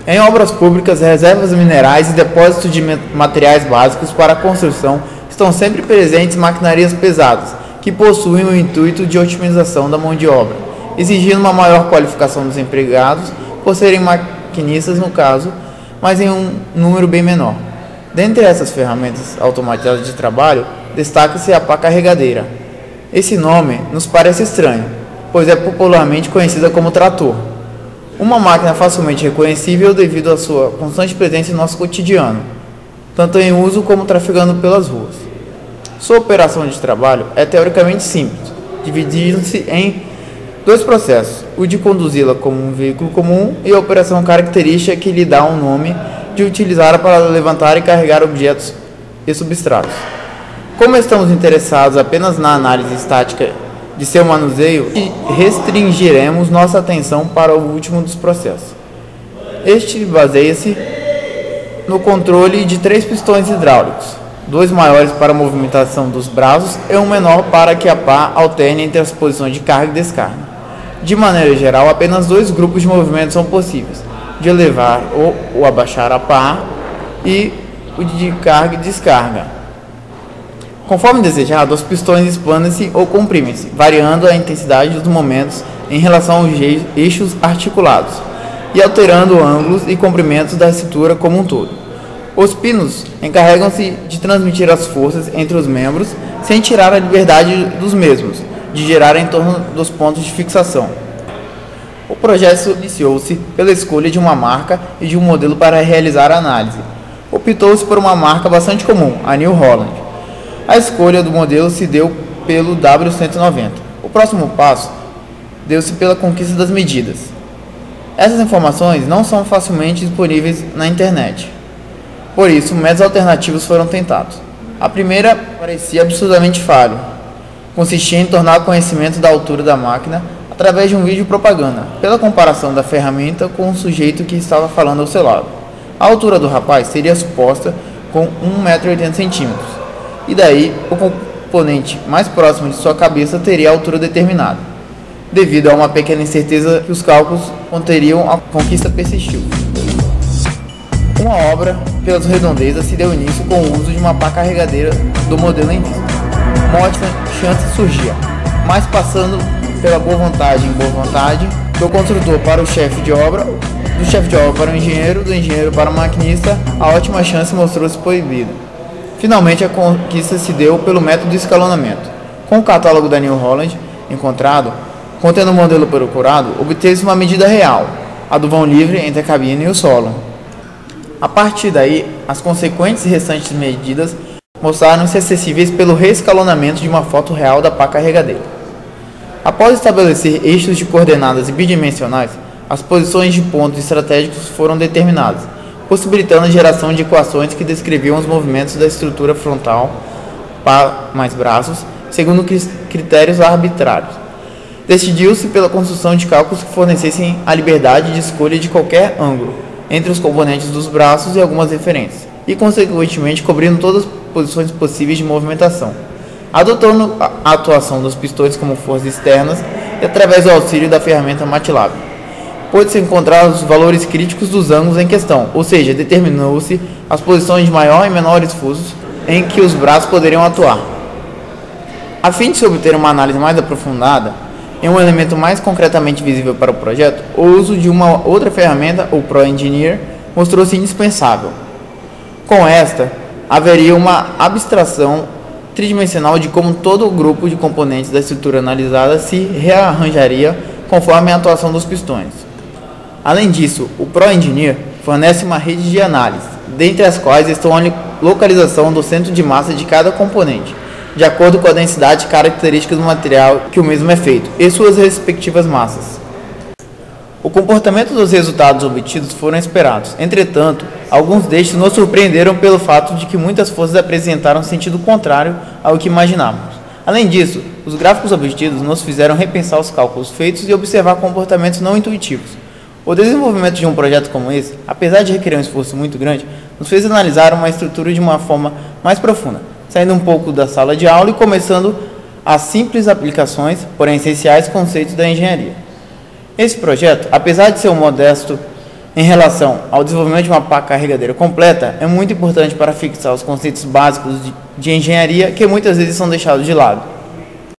Em obras públicas, reservas minerais e depósitos de materiais básicos para a construção estão sempre presentes maquinarias pesadas, que possuem o intuito de otimização da mão de obra, exigindo uma maior qualificação dos empregados, por serem maquinistas no caso, mas em um número bem menor. Dentre essas ferramentas automatizadas de trabalho, destaca-se a pá carregadeira. Esse nome nos parece estranho, pois é popularmente conhecida como trator. Uma máquina facilmente reconhecível devido à sua constante presença em nosso cotidiano, tanto em uso como trafegando pelas ruas. Sua operação de trabalho é teoricamente simples, dividindo-se em dois processos, o de conduzi-la como um veículo comum e a operação característica que lhe dá o nome de utilizá-la para levantar e carregar objetos e substratos. Como estamos interessados apenas na análise estática de seu manuseio, restringiremos nossa atenção para o último dos processos. Este baseia-se no controle de 3 pistões hidráulicos, 2 maiores para a movimentação dos braços e um menor para que a pá alterne entre as posições de carga e descarga. De maneira geral, apenas 2 grupos de movimentos são possíveis, de elevar ou abaixar a pá e o de carga e descarga. Conforme desejado, os pistões expandem-se ou comprimem-se, variando a intensidade dos momentos em relação aos eixos articulados e alterando ângulos e comprimentos da estrutura como um todo. Os pinos encarregam-se de transmitir as forças entre os membros sem tirar a liberdade dos mesmos, de girar em torno dos pontos de fixação. O projeto iniciou-se pela escolha de uma marca e de um modelo para realizar a análise. Optou-se por uma marca bastante comum, a New Holland. A escolha do modelo se deu pelo W190. O próximo passo deu-se pela conquista das medidas. Essas informações não são facilmente disponíveis na internet. Por isso, métodos alternativos foram tentados. A primeira parecia absurdamente falho. Consistia em tornar o conhecimento da altura da máquina através de um vídeo propaganda, pela comparação da ferramenta com o sujeito que estava falando ao seu lado. A altura do rapaz seria suposta com 1,80 m. E daí, o componente mais próximo de sua cabeça teria a altura determinada. Devido a uma pequena incerteza que os cálculos conteriam, a conquista persistiu. Uma obra pelas redondezas se deu início com o uso de uma pá carregadeira do modelo em vista. Uma ótima chance surgia, mas passando pela boa vontade em boa vontade, do construtor para o chefe de obra, do chefe de obra para o engenheiro, do engenheiro para o maquinista, a ótima chance mostrou-se proibida. Finalmente, a conquista se deu pelo método de escalonamento. Com o catálogo da New Holland encontrado, contendo o modelo procurado, obteve-se uma medida real, a do vão livre entre a cabine e o solo. A partir daí, as consequentes e restantes medidas mostraram-se acessíveis pelo reescalonamento de uma foto real da pá carregadeira. Após estabelecer eixos de coordenadas bidimensionais, as posições de pontos estratégicos foram determinadas, possibilitando a geração de equações que descreviam os movimentos da estrutura frontal, pá mais braços, segundo critérios arbitrários. Decidiu-se pela construção de cálculos que fornecessem a liberdade de escolha de qualquer ângulo entre os componentes dos braços e algumas referências, e consequentemente cobrindo todas as posições possíveis de movimentação, adotando a atuação dos pistões como forças externas e através do auxílio da ferramenta MATLAB. Pôde-se encontrar os valores críticos dos ângulos em questão, ou seja, determinou-se as posições de maior e menor esforço em que os braços poderiam atuar. A fim de se obter uma análise mais aprofundada, em um elemento mais concretamente visível para o projeto, o uso de uma outra ferramenta, o ProEngineer, mostrou-se indispensável. Com esta, haveria uma abstração tridimensional de como todo o grupo de componentes da estrutura analisada se rearranjaria conforme a atuação dos pistões. Além disso, o ProEngineer fornece uma rede de análise, dentre as quais estão a localização do centro de massa de cada componente, de acordo com a densidade e características do material que o mesmo é feito, e suas respectivas massas. O comportamento dos resultados obtidos foram esperados. Entretanto, alguns destes nos surpreenderam pelo fato de que muitas forças apresentaram sentido contrário ao que imaginávamos. Além disso, os gráficos obtidos nos fizeram repensar os cálculos feitos e observar comportamentos não intuitivos. O desenvolvimento de um projeto como esse, apesar de requerer um esforço muito grande, nos fez analisar uma estrutura de uma forma mais profunda, saindo um pouco da sala de aula e começando as simples aplicações, porém essenciais conceitos da engenharia. Esse projeto, apesar de ser um modesto em relação ao desenvolvimento de uma pá carregadeira completa é muito importante para fixar os conceitos básicos de engenharia que muitas vezes são deixados de lado.